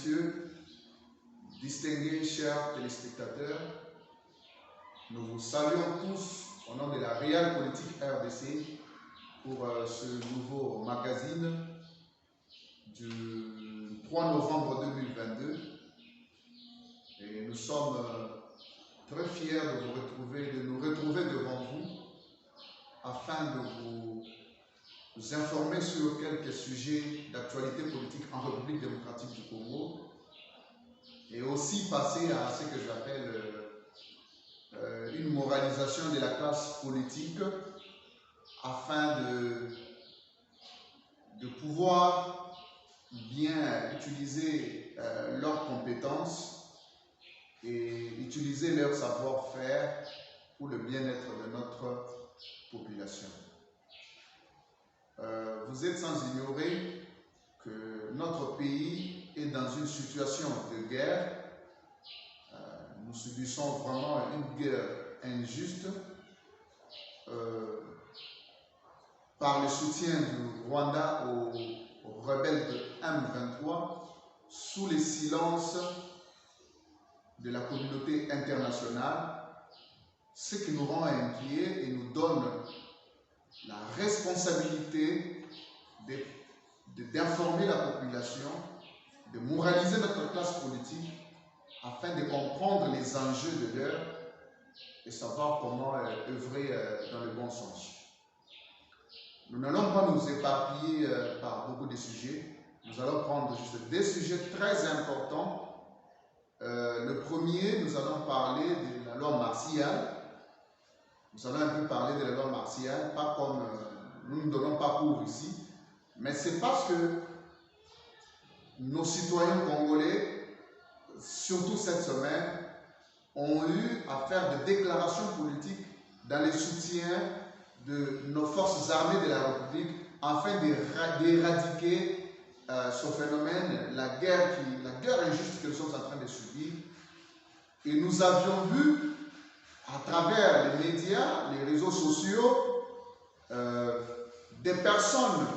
messieurs, distingués chers téléspectateurs, nous vous saluons tous au nom de la Real Politique RDC pour ce nouveau magazine du 3 novembre 2022. Et nous sommes très fiers de nous retrouver devant vous afin de vous informer sur quelques sujets d'actualité politique en République démocratique du Congo et aussi passer à ce que j'appelle une moralisation de la classe politique afin de pouvoir bien utiliser leurs compétences et utiliser leur savoir-faire pour le bien-être de notre population. Vous êtes sans ignorer que notre pays est dans une situation de guerre. Nous subissons vraiment une guerre injuste par le soutien du Rwanda aux rebelles de M23 sous le silence de la communauté internationale, ce qui nous rend inquiets et nous donne la responsabilité d'informer la population, de moraliser notre classe politique afin de comprendre les enjeux de l'heure et savoir comment œuvrer dans le bon sens. Nous n'allons pas nous éparpiller par beaucoup de sujets. Nous allons prendre juste des sujets très importants. Le premier, nous allons parler de la loi martiale. Nous allons un peu parler de la loi martiale, pas comme nous ne donnons pas cours ici, mais c'est parce que nos citoyens congolais, surtout cette semaine, ont eu à faire des déclarations politiques dans le soutien de nos forces armées de la République afin d'éradiquer ce phénomène, la guerre injuste que nous sommes en train de subir. Et nous avions vu à travers les médias, les réseaux sociaux, des personnes,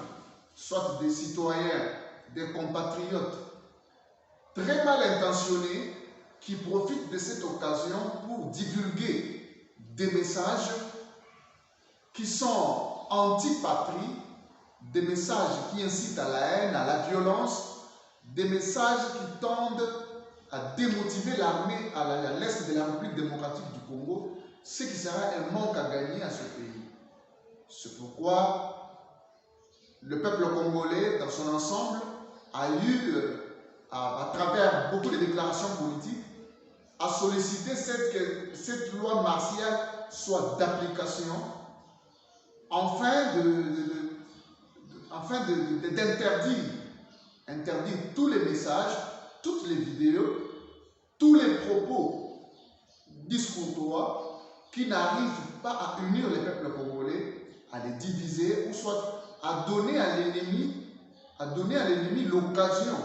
soit des citoyens, des compatriotes, très mal intentionnés, qui profitent de cette occasion pour divulguer des messages qui sont anti-patrie, des messages qui incitent à la haine, à la violence, des messages qui tendent à démotiver l'armée à l'est de la République démocratique du Congo, ce qui sera un manque à gagner à ce pays. C'est pourquoi le peuple congolais, dans son ensemble, a eu, à travers beaucoup de déclarations politiques, à solliciter que cette loi martiale soit d'application, afin d'interdire tous les messages, toutes les vidéos, tous les propos discourtois qui n'arrivent pas à unir les peuples congolais, à les diviser, ou soit à donner à l'ennemi l'occasion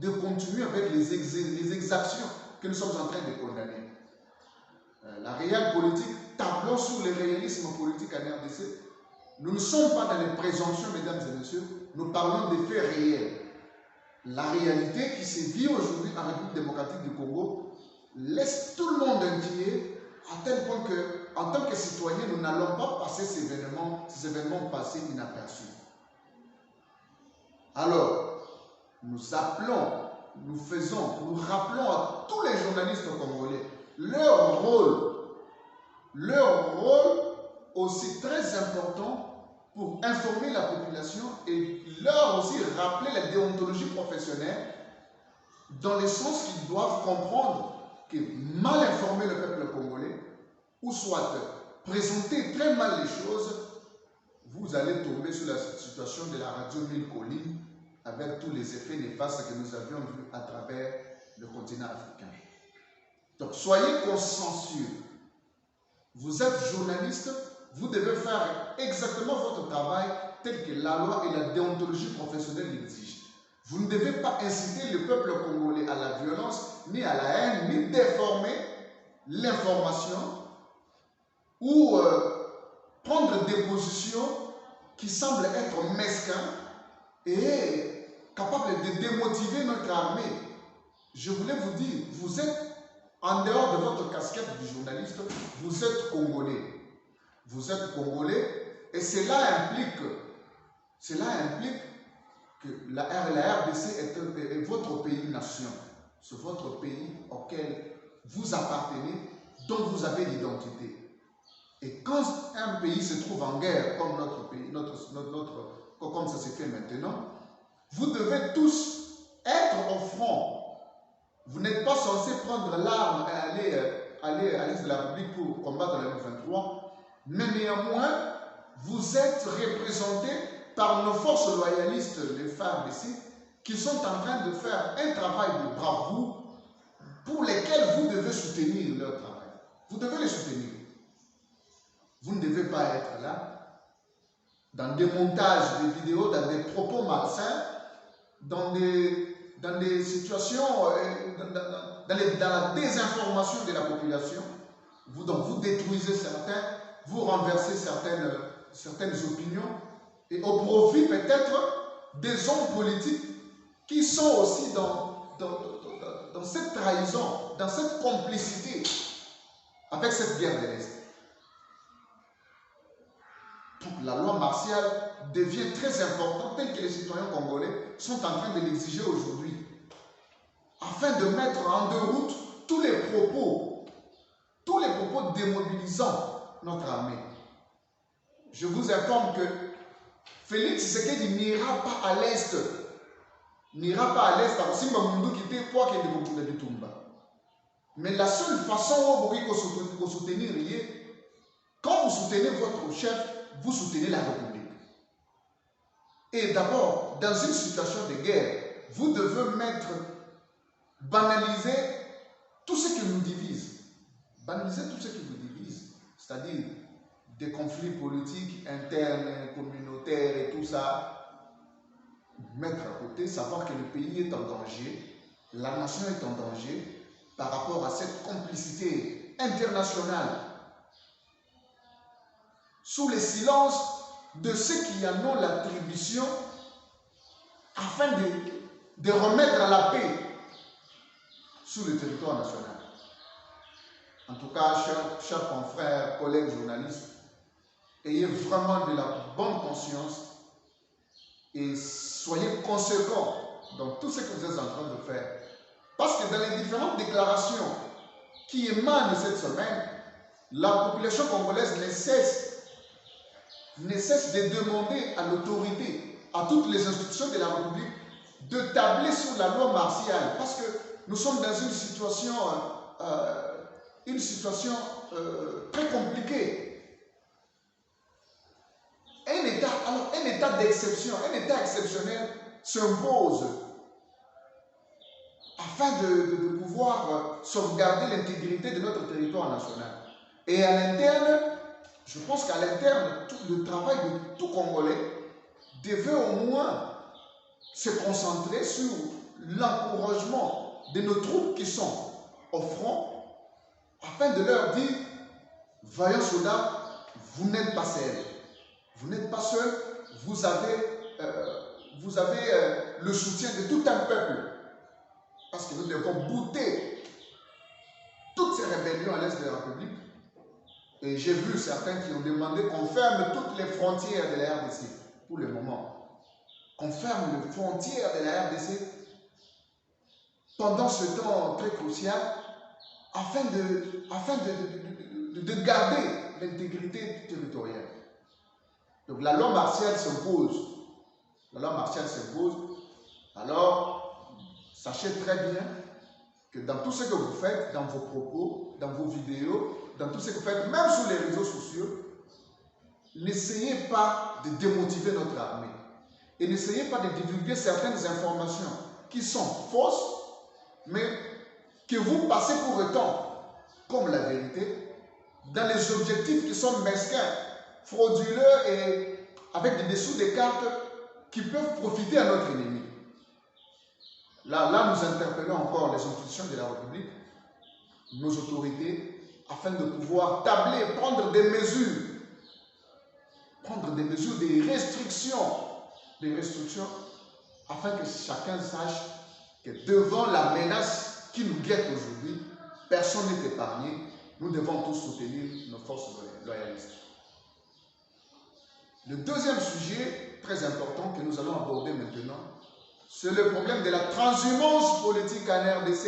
de continuer avec les exactions que nous sommes en train de condamner. La réelle politique, tablons sur le réalisme politique en RDC. Nous ne sommes pas dans les présomptions, mesdames et messieurs, nous parlons des faits réels. La réalité qui se vit aujourd'hui en République démocratique du Congo laisse tout le monde inquiet à tel point que, en tant que citoyens, nous n'allons pas passer ces événements passés inaperçus. Alors, nous rappelons à tous les journalistes congolais leur rôle aussi très important pour informer la population et leur aussi rappeler la déontologie professionnelle dans le sens qu'ils doivent comprendre que mal informer le peuple congolais ou soit présenter très mal les choses, vous allez tomber sur la situation de la radio Mille Collines avec tous les effets néfastes que nous avions vus à travers le continent africain. Donc soyez consciencieux. Vous êtes journaliste, vous devez faire exactement votre travail tel que la loi et la déontologie professionnelle l'exigent. Vous ne devez pas inciter le peuple congolais à la violence, ni à la haine, ni déformer l'information ou prendre des positions qui semblent être mesquines et capables de démotiver notre armée je voulais vous dire, vous êtes, en dehors de votre casquette de journaliste, vous êtes Congolais. Vous êtes Congolais et cela implique que la RDC est votre pays-nation. C'est votre pays auquel vous appartenez, dont vous avez l'identité. Et quand un pays se trouve en guerre, comme notre pays, comme ça s'est fait maintenant, vous devez tous être au front. Vous n'êtes pas censé prendre l'arme et aller à l'est de la République pour combattre le M23, mais néanmoins, vous êtes représentés par nos forces loyalistes, les FARDC, qui sont en train de faire un travail de bravoure pour lesquels vous devez soutenir leur travail. Vous devez les soutenir. Vous ne devez pas être là, dans des montages de vidéos, dans des propos malsains, dans des situations, dans la désinformation de la population. Donc vous détruisez certains, vous renversez certaines opinions, et au profit peut-être des hommes politiques qui sont aussi dans cette trahison, dans cette complicité avec cette guerre de l'Est. La loi martiale devient très importante, telle que les citoyens congolais sont en train de l'exiger aujourd'hui, afin de mettre en déroute tous les propos démobilisant notre armée. Je vous informe que Félix Tshisekedi n'ira pas à l'Est. N'ira pas à l'Est. Mais la seule façon où vous soutenir, quand vous soutenez votre chef, vous soutenez la République. Et d'abord, dans une situation de guerre, vous devez banaliser tout ce qui nous divise. Banaliser tout ce qui vous divise. C'est-à-dire des conflits politiques internes, communautaires et tout ça. Mettre à côté, savoir que le pays est en danger, la nation est en danger par rapport à cette complicité internationale. Sous le silence de ceux qui en ont l'attribution afin de remettre la paix sur le territoire national. En tout cas, chers confrères, collègues journalistes, ayez vraiment de la bonne conscience et soyez conséquents dans tout ce que vous êtes en train de faire. Parce que dans les différentes déclarations qui émanent cette semaine, la population congolaise ne cesse de demander à l'autorité, à toutes les institutions de la République, de tabler sur la loi martiale. Parce que nous sommes dans une situation très compliquée. Un état d'exception, un état exceptionnel s'impose afin de pouvoir sauvegarder l'intégrité de notre territoire national. Et à l'interne, je pense qu'à l'interne, le travail de tout Congolais devait au moins se concentrer sur l'encouragement de nos troupes qui sont au front, afin de leur dire, vaillants soldats, vous n'êtes pas seuls. Vous n'êtes pas seuls, vous avez le soutien de tout un peuple. Parce que nous devons bouter toutes ces rébellions à l'est de la République. Et j'ai vu certains qui ont demandé qu'on ferme toutes les frontières de la RDC pour le moment. Qu'on ferme les frontières de la RDC pendant ce temps très crucial afin de garder l'intégrité territoriale. Donc la loi martiale s'impose. La loi martiale s'impose. Alors, sachez très bien que dans tout ce que vous faites, dans vos propos, dans vos vidéos, dans tout ce que vous faites, même sur les réseaux sociaux, n'essayez pas de démotiver notre armée. Et n'essayez pas de divulguer certaines informations qui sont fausses, mais que vous passez pour autant comme la vérité, dans les objectifs qui sont mesquins, frauduleux et avec des dessous des cartes qui peuvent profiter à notre ennemi. Là, nous interpellons encore les institutions de la République, nos autorités, afin de pouvoir tabler, prendre des mesures, des restrictions, afin que chacun sache que devant la menace qui nous guette aujourd'hui, personne n'est épargné. Nous devons tous soutenir nos forces loyalistes. Le deuxième sujet très important que nous allons aborder maintenant, c'est le problème de la transhumance politique en RDC.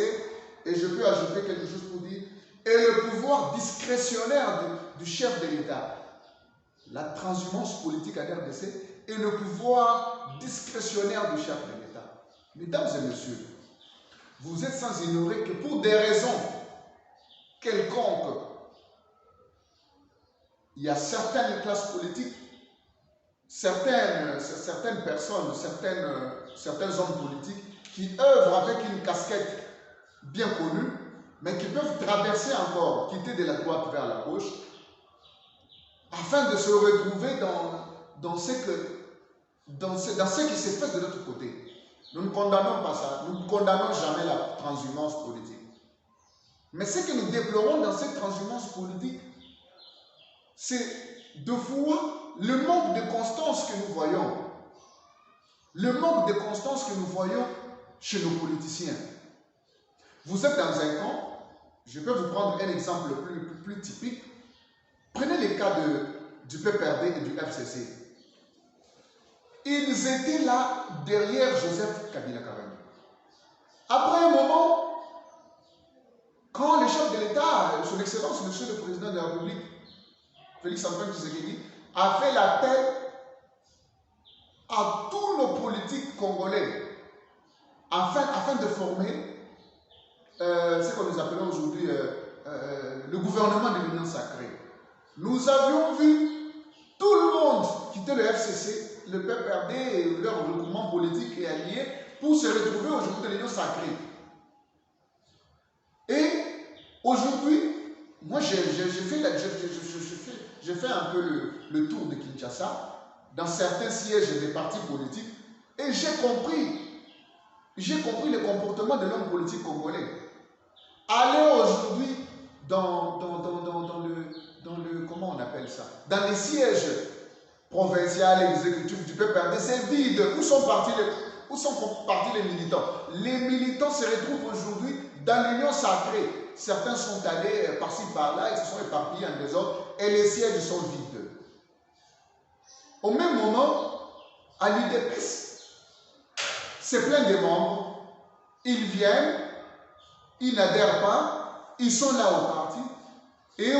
Et je peux ajouter quelque chose pour dire, et le pouvoir discrétionnaire du chef de l'État. La transhumance politique en RDC et le pouvoir discrétionnaire du chef de l'État. Mesdames et messieurs, vous êtes sans ignorer que pour des raisons quelconques, il y a certaines classes politiques, certaines personnes, certains hommes politiques qui œuvrent avec une casquette bien connue, mais qui peuvent traverser encore, quitter de la droite vers la gauche, afin de se retrouver dans ce qui se fait de l'autre côté. Nous ne condamnons pas ça, nous ne condamnons jamais la transhumance politique. Mais ce que nous déplorons dans cette transhumance politique, c'est de fois le manque de constance que nous voyons. Le manque de constance que nous voyons chez nos politiciens. Vous êtes dans un camp, je peux vous prendre un exemple plus typique. Prenez les cas du PPRD et du FCC. Ils étaient là derrière Joseph Kabila Kabange. Après un moment, quand le chef de l'État, son Excellence, Monsieur le Président de la République, Félix Antoine Tshisekedi, a fait l'appel à tous nos politiques congolais afin de former ce que nous appelons aujourd'hui le gouvernement de l'Union sacrée. Nous avions vu tout le monde quitter le FCC, le PPRD et leur regroupement politique et allié pour se retrouver aujourd'hui de l'Union sacrée. Et aujourd'hui, moi j'ai fait un peu le tour de Kinshasa, dans certains sièges des partis politiques, et j'ai compris le comportement de l'homme politique congolais. Allez aujourd'hui dans comment on appelle ça, dans les sièges provinciaux et exécutifs du PPRD, c'est vide. Où sont partis les militants? Les militants se retrouvent aujourd'hui dans l'Union sacrée. Certains sont allés par-ci par-là, ils se sont éparpillés en désordre et les sièges sont vides. Au même moment, à l'UDPS, c'est plein de membres. Ils viennent, ils n'adhèrent pas, ils sont là au parti. Et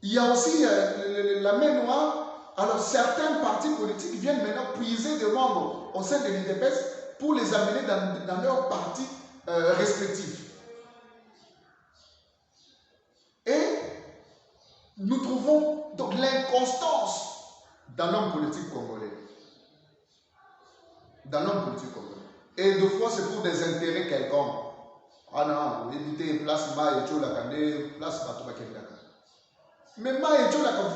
il y a aussi la main noire. Alors certains partis politiques viennent maintenant puiser des membres au sein de l'UDPS pour les amener dans leurs partis respectifs. Et nous trouvons donc l'inconstance dans l'homme politique congolais. Dans l'homme politique congolais. Et deux fois, c'est pour des intérêts quelconques. Ah non, évitez place Ma et Tcholakande, place Batouba Kendaka. Mais Ma et Tcholakande,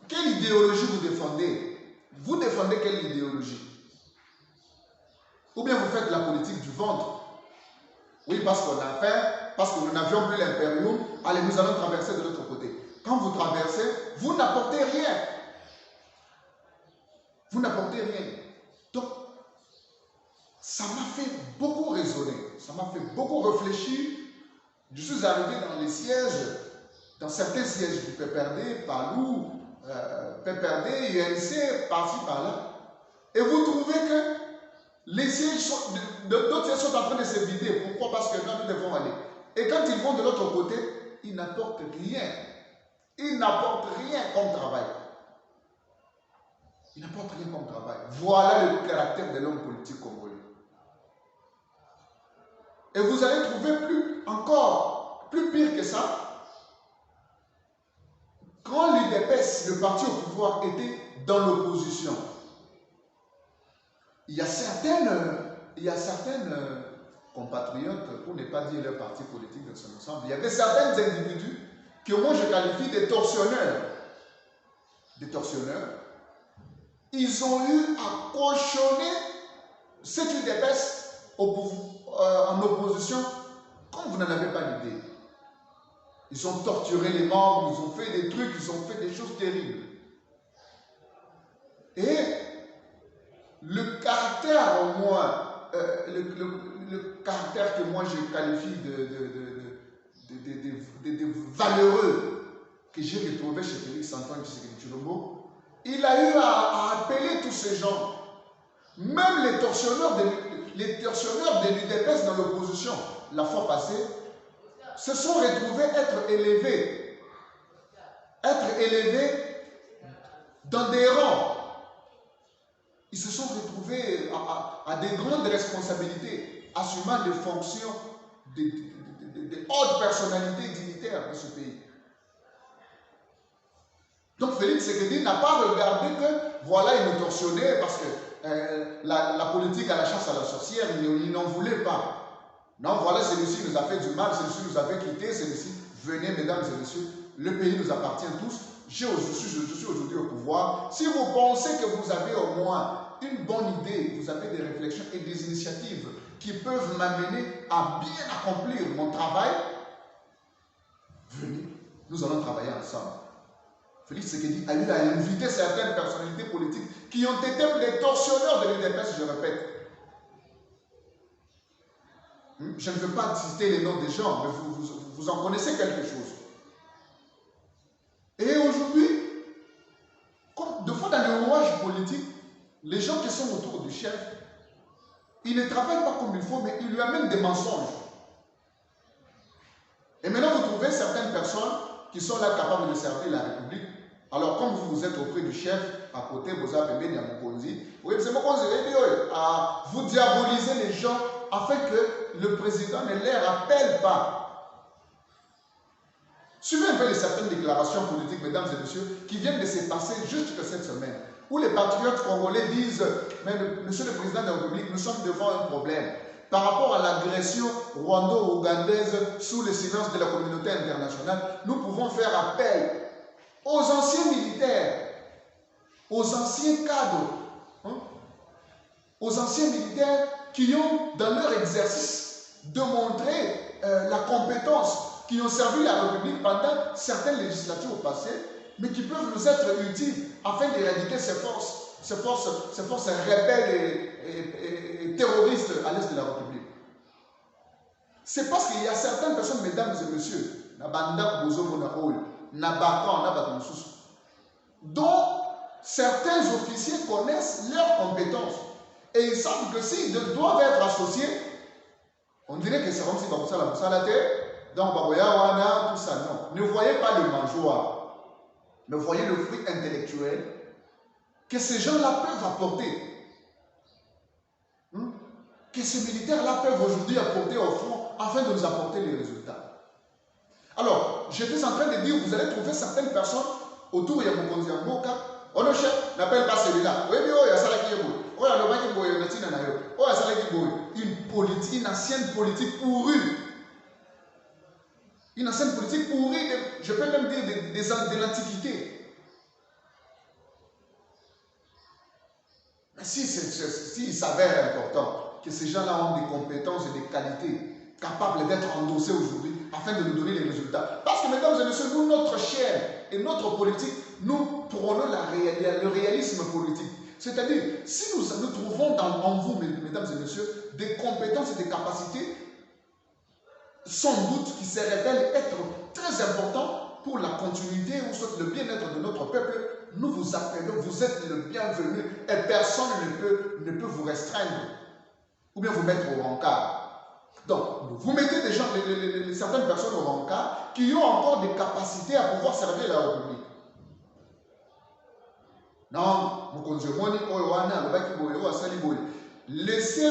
quelle idéologie vous défendez? Vous défendez quelle idéologie? Ou bien vous faites la politique du ventre? Oui, parce qu'on a faim, parce que nous n'avions plus l'impérium, allez, nous allons traverser de l'autre côté. Quand vous traversez, vous n'apportez rien. Vous n'apportez rien. Donc, ça m'a fait beaucoup raisonner, ça m'a fait beaucoup réfléchir. Je suis arrivé dans les sièges, dans certains sièges du PPRD, Palou, PPRD, UNC, par-ci, par-là. Et vous trouvez que les sièges d'autres sièges sont en train de se vider. Pourquoi? Parce que là, nous devons aller. Et quand ils vont de l'autre côté, ils n'apportent rien. Ils n'apportent rien comme travail. Ils n'apportent rien comme travail. Voilà le caractère de l'homme politique congolais. Et vous allez trouver plus pire que ça. Quand l'UDPS, le parti au pouvoir, était dans l'opposition, il y a certaines compatriotes, pour ne pas dire leur parti politique dans son ensemble, il y avait certains individus que moi je qualifie de tortionneurs. Des tortionneurs. Ils ont eu à cautionner cette UDPS en opposition comme vous n'en avez pas l'idée. Ils ont torturé les membres, ils ont fait des trucs, ils ont fait des choses terribles. Et le caractère, au moins, caractères que moi je qualifie de valeureux que j'ai retrouvé chez Félix Antoine Tshisekedi Tshilombo, il a eu à appeler tous ces gens, même les tortionneurs de l'UDPS dans l'opposition, la fois passée, se sont retrouvés être élevés dans des rangs. Ils se sont retrouvés à des grandes responsabilités, assumant des fonctions de hautes personnalités dignitaires de ce pays. Donc Félix Tshisekedi n'a pas regardé que, voilà, il nous torsionnait parce que la politique à la chasse à la sorcière, il n'en voulait pas. Non, voilà, celui-ci nous a fait du mal, celui-ci nous avait quitté, celui-ci, venez mesdames et messieurs, le pays nous appartient tous, je suis aujourd'hui au pouvoir. Si vous pensez que vous avez au moins une bonne idée, vous avez des réflexions et des initiatives qui peuvent m'amener à bien accomplir mon travail, venez, nous allons travailler ensemble. Félix Tshisekedi a eu à inviter certaines personnalités politiques qui ont été les tortionneurs de l'UDPS, je répète. Je ne veux pas citer les noms des gens, mais vous en connaissez quelque chose. Et aujourd'hui, comme de fois dans le rouage politique, les gens qui sont autour du chef, ils ne travaillent pas comme il faut, mais ils lui amènent des mensonges. Et maintenant, vous trouvez certaines personnes qui sont là capables de servir la République. Alors, comme vous êtes auprès du chef, à côté, vous avez bien Mokonzi, vous diabolisez les gens afin que le président ne les rappelle pas. Suivez un peu les certaines déclarations politiques, mesdames et messieurs, qui viennent de se passer juste cette semaine, où les patriotes congolais disent, mais monsieur le président de la République, nous sommes devant un problème. Par rapport à l'agression rwando-ougandaise sous le silence de la communauté internationale, nous pouvons faire appel aux anciens militaires, aux anciens cadres, aux anciens militaires qui ont, dans leur exercice, démontré la compétence, qui ont servi la République pendant certaines législatures passées, mais qui peuvent nous être utiles afin d'éradiquer ces forces rebelles et terroristes à l'est de la République. C'est parce qu'il y a certaines personnes, mesdames et messieurs, dont certains officiers connaissent leurs compétences. Et ils savent que s'ils doivent être associés, on dirait que c'est comme si ça la terre, donc tout ça, non. Ne voyez pas le mangeoire, mais voyez le fruit intellectuel que ces gens-là peuvent apporter. Que ces militaires-là peuvent aujourd'hui apporter au front afin de nous apporter les résultats. Alors, j'étais en train de dire, vous allez trouver certaines personnes autour de Mokonzi Mboka. Oh le chef, n'appelle pas celui-là. Oui, mais il y a ça qui est beau. Oh, il y a le bac qui est beau, il y a ça qui est beau. Une ancienne politique pourrie. Une ancienne politique pourrie, je peux même dire de l'Antiquité. Mais s'il s'avère important que ces gens-là ont des compétences et des qualités capables d'être endossées aujourd'hui afin de nous donner les résultats. Parce que, mesdames et messieurs, nous, notre chair et notre politique, nous prônons le réalisme politique. C'est-à-dire, si nous trouvons en vous, mesdames et messieurs, des compétences et des capacités, sans doute qui se révèlent être très importants pour la continuité ou soit le bien-être de notre peuple, nous vous appelons, vous êtes le bienvenu et personne ne peut vous restreindre ou bien vous mettre au rencard. Donc, vous mettez des gens, certaines personnes au rencard qui ont encore des capacités à pouvoir servir la République. Non, laissez,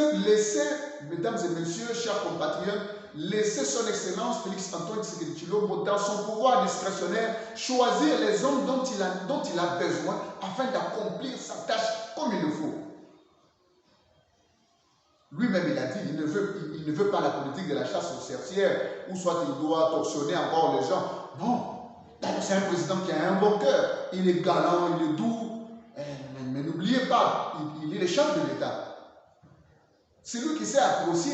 mesdames et messieurs, chers compatriotes, laissez son excellence Félix Antoine Tshisekedi Tshilombo dans son pouvoir discrétionnaire choisir les hommes dont il a besoin afin d'accomplir sa tâche comme il le faut. Lui-même, il a dit, il ne veut pas la politique de la chasse aux sorcières, ou soit il doit torsionner encore les gens. Non, c'est un président qui a un bon cœur. Il est galant, il est doux. Mais n'oubliez pas, il est le chef de l'État. C'est lui qui s'est apprécié.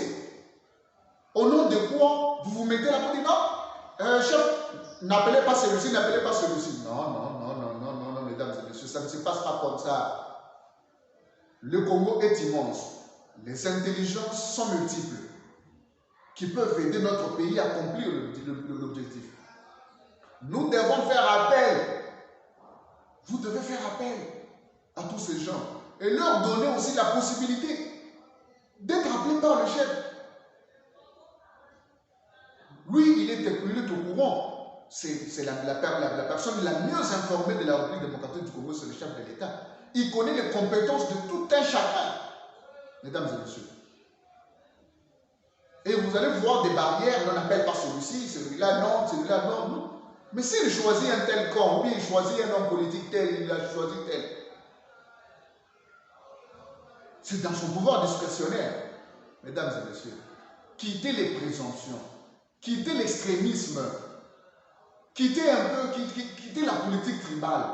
Au nom de quoi vous vous mettez la politique? Non, chef, n'appelez pas celui-ci, n'appelez pas celui-ci. Non, mesdames et messieurs, ça ne se passe pas comme ça. Le Congo est immense. Les intelligences sont multiples. qui peuvent aider notre pays à accomplir l'objectif. Nous devons faire appel. Vous devez faire appel à tous ces gens et leur donner aussi la possibilité d'être appelés par le chef. Lui, il est au courant. C'est la personne la mieux informée de la République démocratique du Congo, c'est le chef de l'État. Il connaît les compétences de tout un chacun, mesdames et messieurs. Et vous allez voir des barrières, on n'appelle pas celui-ci, celui-là non, celui-là non, non. Mais s'il choisit un tel camp, ou bien il choisit un homme politique tel, il a choisi tel. C'est dans son pouvoir discrétionnaire, mesdames et messieurs. Quittez les présomptions, quittez l'extrémisme, quittez un peu, quittez la politique tribale,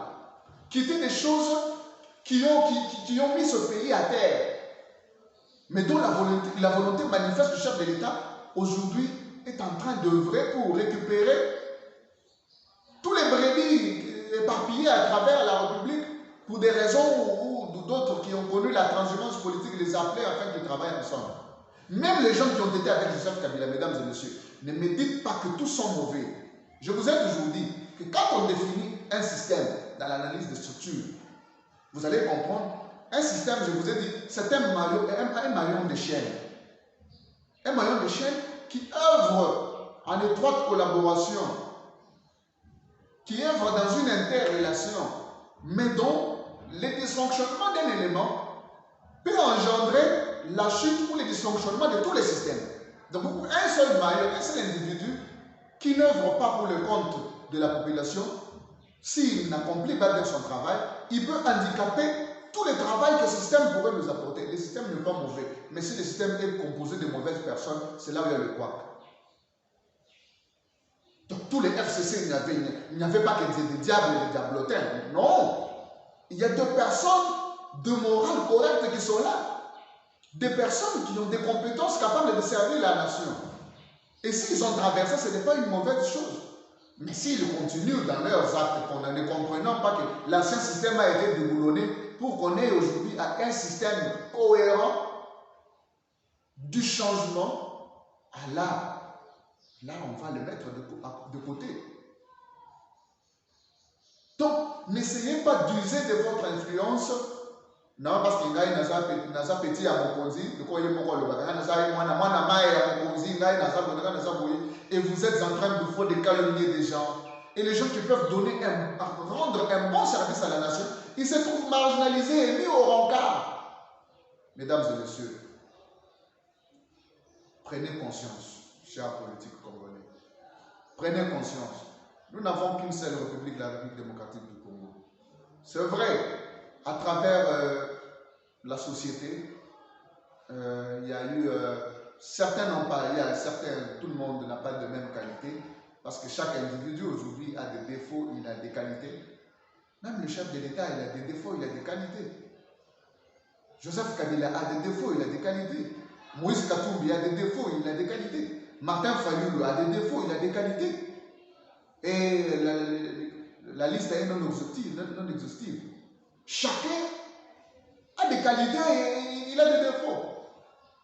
quittez des choses qui ont mis ce pays à terre, mais dont la volonté manifeste du chef de l'État aujourd'hui est en train d'œuvrer pour récupérer tous les brebis éparpillés à travers la République pour des raisons ou d'autres qui ont connu la transhumance politique, les appeler afin qu'ils travaillent ensemble. Même les gens qui ont été avec Joseph Kabila, mesdames et messieurs, ne me dites pas que tous sont mauvais. Je vous ai toujours dit que quand on définit un système dans l'analyse des structures, vous allez comprendre, un système, je vous ai dit, c'est un maillon de chaîne. Un maillon de chaîne qui œuvre en étroite collaboration, qui œuvre dans une interrelation, mais dont le dysfonctionnement d'un élément peut engendrer la chute ou le dysfonctionnement de tous les systèmes. Donc, un seul maillon, un seul individu qui n'œuvre pas pour le compte de la population, s'il n'accomplit pas bien son travail, il peut handicaper tout le travail que le système pourrait nous apporter. Le système n'est pas mauvais, mais si le système est composé de mauvaises personnes, c'est là où il y a le quoi. Donc tous les FCC, il n'y avait pas que des diables et des diablotins. Non, il y a des personnes de morale correcte qui sont là. Des personnes qui ont des compétences capables de servir la nation. Et s'ils ont traversé, ce n'est pas une mauvaise chose. Mais s'ils continuent dans leurs actes, en ne comprenant pas que l'ancien système a été déboulonné pour qu'on ait aujourd'hui un système cohérent du changement, là, on va le mettre de côté. Donc, n'essayez pas d'user de votre influence. Non, parce qu'il y a un petit à Mokonzi, et vous êtes en train de faire des calomnier des gens. Et les gens qui peuvent rendre un bon service à la nation, ils se trouvent marginalisés et mis au rencard. Mesdames et messieurs, prenez conscience, chers politiques congolais. Prenez conscience. Nous n'avons qu'une seule République, la République démocratique du Congo. C'est vrai, à travers la société, il y a eu certains n'ont pas, il y a certains, tout le monde n'a pas de même qualité, parce que chaque individu aujourd'hui a des défauts, il a des qualités. Même le chef de l'État, il a des défauts, il a des qualités. Joseph Kabila a des défauts, il a des qualités. Moïse Katumbi a des défauts, il a des qualités. Martin Fayulu a des défauts, il a des qualités. Et la liste est non exhaustive. Chacun a des qualités et il a des défauts.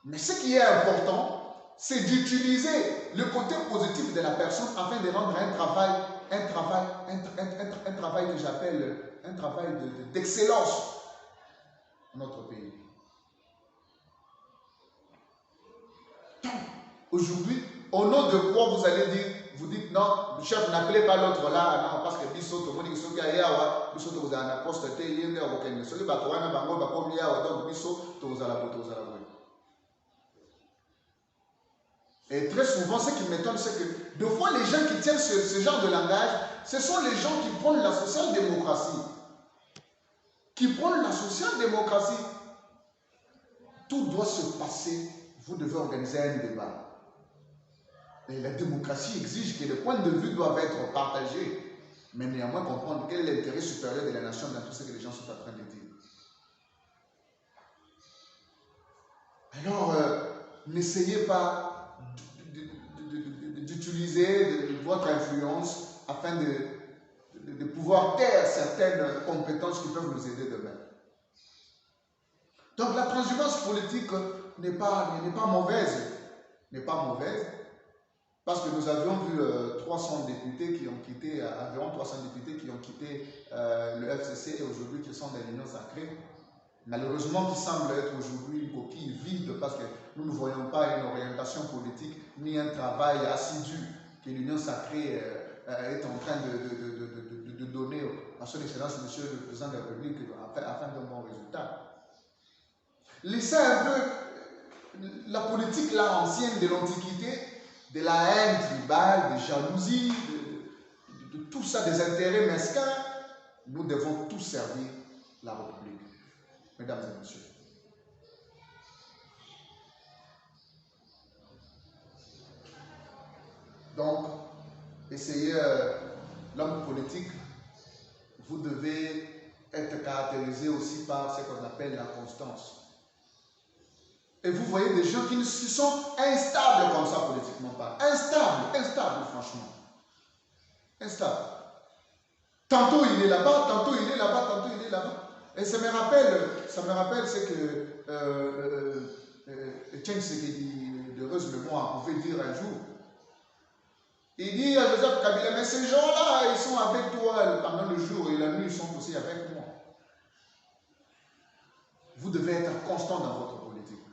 Mais ce qui est important, c'est d'utiliser le côté positif de la personne afin de rendre un travail que j'appelle un travail d'excellence dans notre pays. Donc, aujourd'hui, au nom de quoi vous allez dire, vous dites non, le chef n'appelez pas l'autre là, non, parce que biso tout le monde qui est là, biso tout vous avez un poste, il y a un aucun monsieur, il y a un bango, il y a donc biso tout vous allez la. Et très souvent, ce qui m'étonne, c'est que de fois, les gens qui tiennent ce genre de langage, ce sont les gens qui prônent la social-démocratie. Qui prônent la social-démocratie. Tout doit se passer. Vous devez organiser un débat. Et la démocratie exige que les points de vue doivent être partagés. Mais néanmoins, comprendre quel est l'intérêt supérieur de la nation dans tout ce que les gens sont en train de dire. Alors, n'essayez pas d'utiliser votre influence afin de pouvoir taire certaines compétences qui peuvent nous aider demain. Donc la transhumance politique n'est pas mauvaise. n'est pas mauvaise, parce que nous avions vu 300 députés qui ont quitté, environ 300 députés qui ont quitté le FCC et aujourd'hui qui sont dans l'Union sacrée. Malheureusement, qui semble être aujourd'hui une coquille vide parce que nous ne voyons pas une orientation politique ni un travail assidu que l'Union sacrée est en train de donner à son Excellence, Monsieur le Président de la République, afin d'un bon résultat. Laissez un peu la politique là ancienne de l'Antiquité, de la haine tribale, des jalousies, de tout ça, des intérêts mesquins. Nous devons tous servir la République. Mesdames et messieurs. Donc, essayez, l'homme politique, vous devez être caractérisé aussi par ce qu'on appelle la constance. Et vous voyez des gens qui sont instables comme ça politiquement pas. Instables franchement. Instables. Tantôt il est là-bas, tantôt il est là-bas, tantôt il est là-bas. Et ça me rappelle ce que Etienne Tshisekedi de heureuse mémoire pouvait dire un jour. Il dit à Joseph Kabila, mais ces gens-là, ils sont avec toi pendant le jour et la nuit, ils sont aussi avec moi. Vous devez être constant dans votre politique.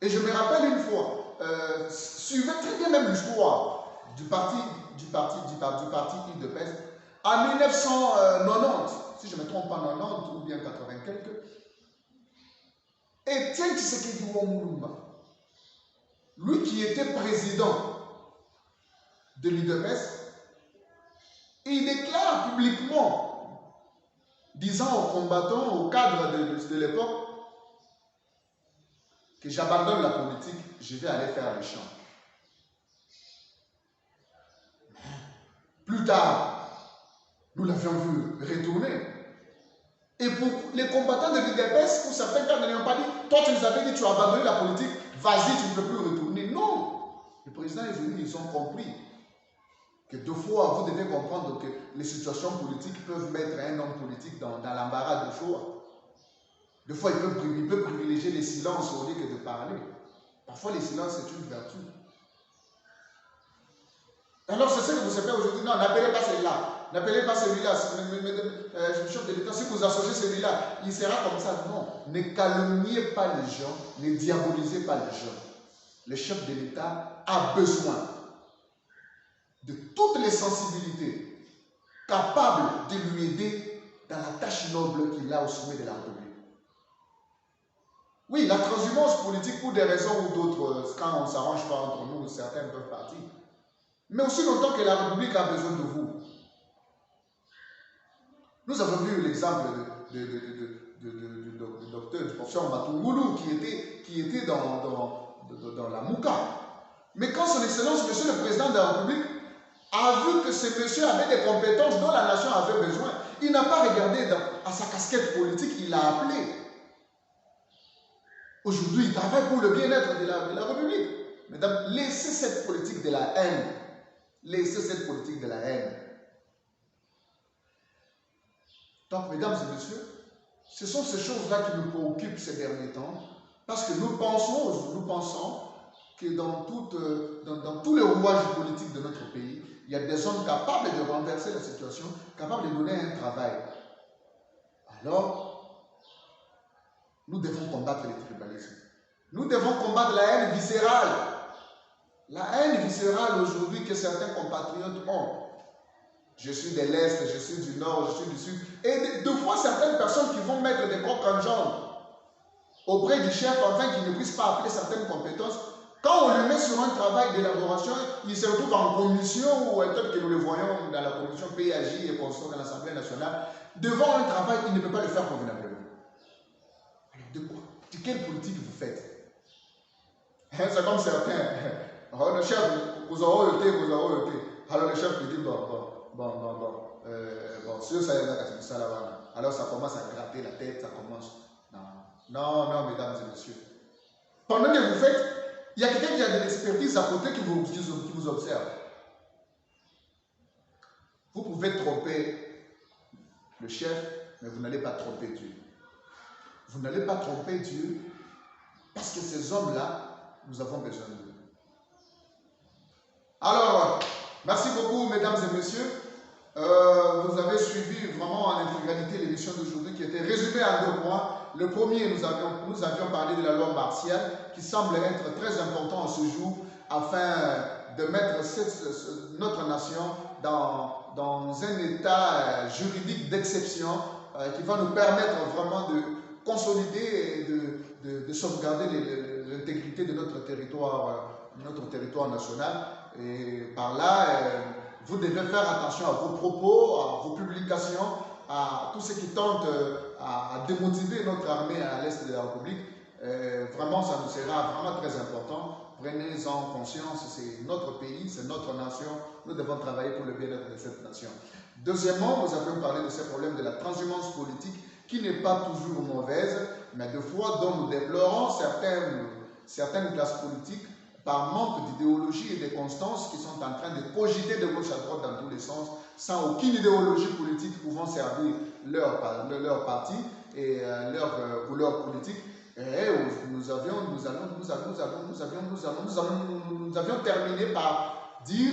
Et je me rappelle une fois, suivez très bien même l'histoire du parti UDPS en 1990. Si je ne me trompe pas, 90 ou bien 80 quelques, Etienne Tshisekedi Mulumba, lui qui était président de l'UDPS, il déclare publiquement, disant aux combattants, aux cadres de l'époque, que j'abandonne la politique, je vais aller faire les champs. Plus tard, nous l'avions vu retourner. Et pour les combattants de l'UDPS, pour certains cas, ne l'ont pas dit, toi tu nous avais dit, tu as abandonné la politique, vas-y, tu ne peux plus retourner. Non! Le président est venu, ils ont compris que deux fois, vous devez comprendre que les situations politiques peuvent mettre un homme politique dans l'embarras de choix. Deux fois, il peut privilégier les silences au lieu que de parler. Parfois, les silences, c'est une vertu. Alors, c'est ce que vous savez aujourd'hui. Non, n'appelez pas celui-là. N'appelez pas celui-là. Chef de l'État, si vous associez celui-là, il sera comme ça. Non. Ne calomniez pas les gens. Ne diabolisez pas les gens. Le chef de l'État a besoin de toutes les sensibilités capables de lui aider dans la tâche noble qu'il a au sommet de la République. Oui, la transhumance politique, pour des raisons ou d'autres, quand on ne s'arrange pas entre nous, certains peuvent partir. Mais aussi longtemps que la République a besoin de vous. Nous avons vu l'exemple du docteur, du professeur Matungulu qui était dans la Mouka. Mais quand son Excellence, Monsieur le Président de la République, a vu que ce monsieur avait des compétences dont la nation avait besoin, il n'a pas regardé à sa casquette politique, il l'a appelé. Aujourd'hui, il travaille pour le bien-être de la République. Mesdames, laissez cette politique de la haine. Laissez cette politique de la haine. Donc, mesdames et messieurs, ce sont ces choses-là qui nous préoccupent ces derniers temps, parce que nous pensons que dans tous les rouages politiques de notre pays, il y a des hommes capables de renverser la situation, capables de donner un travail. Alors, nous devons combattre le tribalisme. Nous devons combattre la haine viscérale. La haine viscérale aujourd'hui que certains compatriotes ont. Je suis de l'Est, je suis du Nord, je suis du Sud. Et deux fois, certaines personnes qui vont mettre des coques en jambes auprès du chef afin qu'il ne puisse pas appeler certaines compétences. Quand on le met sur un travail d'élaboration, il se retrouve en commission ou tel que nous le voyons dans la commission PAJ et consort dans l'Assemblée nationale. Devant un travail, il ne peut pas le faire convenablement. Alors, de quoi? De quelle politique vous faites? C'est comme certains. Alors, le chef, vous aurez été. Alors, le chef lui dit, alors ça commence à gratter la tête, ça commence. Non, mesdames et messieurs. Pendant que vous faites, il y a quelqu'un qui a de l'expertise à côté qui vous observe. Vous pouvez tromper le chef, mais vous n'allez pas tromper Dieu. Vous n'allez pas tromper Dieu parce que ces hommes-là nous avons besoin d'eux. Alors, merci beaucoup, mesdames et messieurs. Vous avez suivi vraiment en intégralité l'émission d'aujourd'hui qui était résumée en 2 points. Le premier, nous avions parlé de la loi martiale qui semble être très important en ce jour afin de mettre notre nation dans un état juridique d'exception qui va nous permettre vraiment de consolider et de sauvegarder l'intégrité de notre territoire national. Et par là, vous devez faire attention à vos propos, à vos publications, à tout ce qui tente à démotiver notre armée à l'est de la République. Vraiment, ça nous sera vraiment très important. Prenez-en conscience, c'est notre pays, c'est notre nation. Nous devons travailler pour le bien-être de cette nation. Deuxièmement, nous avions parlé de ces problèmes de la transhumance politique qui n'est pas toujours mauvaise, mais de fois dont nous déplorons certaines classes politiques par manque d'idéologie et de constance qui sont en train de cogiter de gauche à droite dans tous les sens, sans aucune idéologie politique pouvant servir leur parti et leur couleur politique. Et nous avions terminé par dire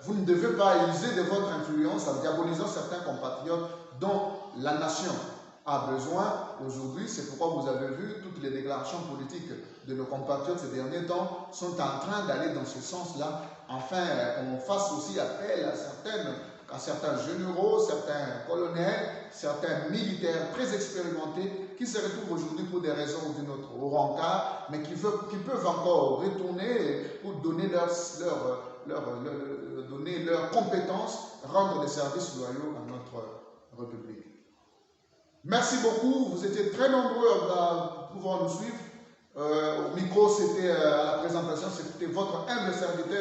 vous ne devez pas user de votre influence en diabolisant certains compatriotes dont la nation a besoin aujourd'hui. C'est pourquoi vous avez vu toutes les déclarations politiques de nos compatriotes ces derniers temps sont en train d'aller dans ce sens-là. Enfin, on fasse aussi appel à certains généraux, certains colonels, certains militaires très expérimentés qui se retrouvent aujourd'hui pour des raisons ou d'une autre au rencard, mais qui peuvent encore retourner pour donner leurs compétences, rendre des services loyaux à notre République. Merci beaucoup, vous étiez très nombreux à pouvoir nous suivre. Au micro, c'était à la présentation, c'était votre humble serviteur.